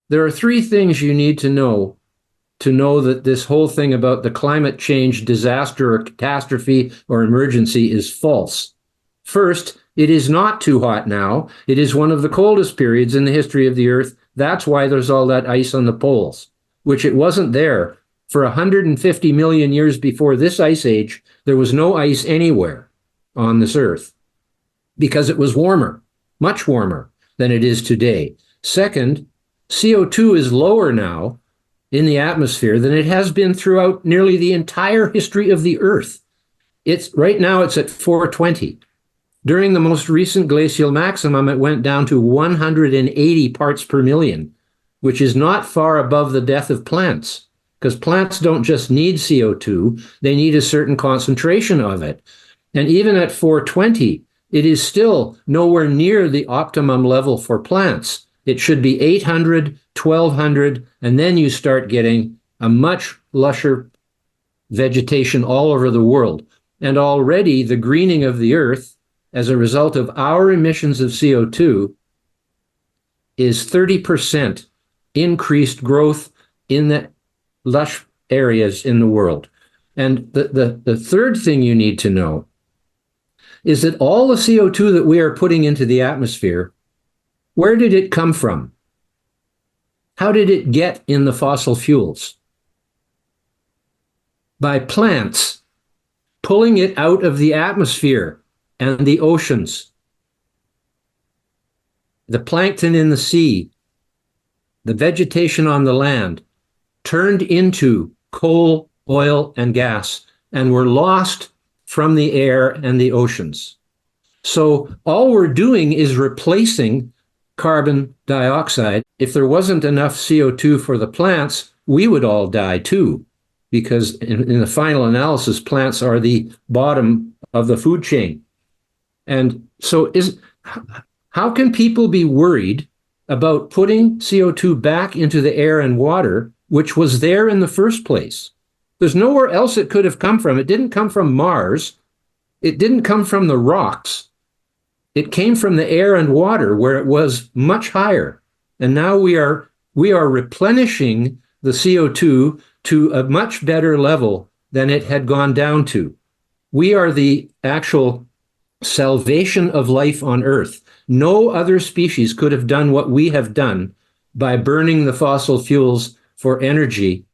There are three things you need to know that this whole thing about the climate change disaster or catastrophe or emergency is false. First, it is not too hot now. It is one of the coldest periods in the history of the Earth. That's why there's all that ice on the poles, which it wasn't there. For 150 million years before this ice age, there was no ice anywhere on this Earth because it was warmer, much warmer than it is today. Second, CO2 is lower now in the atmosphere than it has been throughout nearly the entire history of the Earth. Right now it's at 420. During the most recent glacial maximum, it went down to 180 parts per million, which is not far above the death of plants, because plants don't just need CO2, they need a certain concentration of it. And even at 420, it is still nowhere near the optimum level for plants. It should be 800, 1200, and then you start getting a much lusher vegetation all over the world. And already the greening of the Earth, as a result of our emissions of CO2, is 30% increased growth in the lush areas in the world. And the third thing you need to know is that all the CO2 that we are putting into the atmosphere, where did it come from? How did it get in the fossil fuels? By plants pulling it out of the atmosphere and the oceans. The plankton in the sea, the vegetation on the land, turned into coal, oil, and gas, and were lost from the air and the oceans. So all we're doing is replacing carbon dioxide. If there wasn't enough CO2 for the plants, we would all die too, because in the final analysis, plants are the bottom of the food chain. And so how can people be worried about putting CO2 back into the air and water, which was there in the first place? There's nowhere else it could have come from. It didn't come from Mars. It didn't come from the rocks. It came from the air and water, where it was much higher. And now we are replenishing the CO2 to a much better level than it had gone down to. We are the actual salvation of life on Earth. No other species could have done what we have done by burning the fossil fuels for energy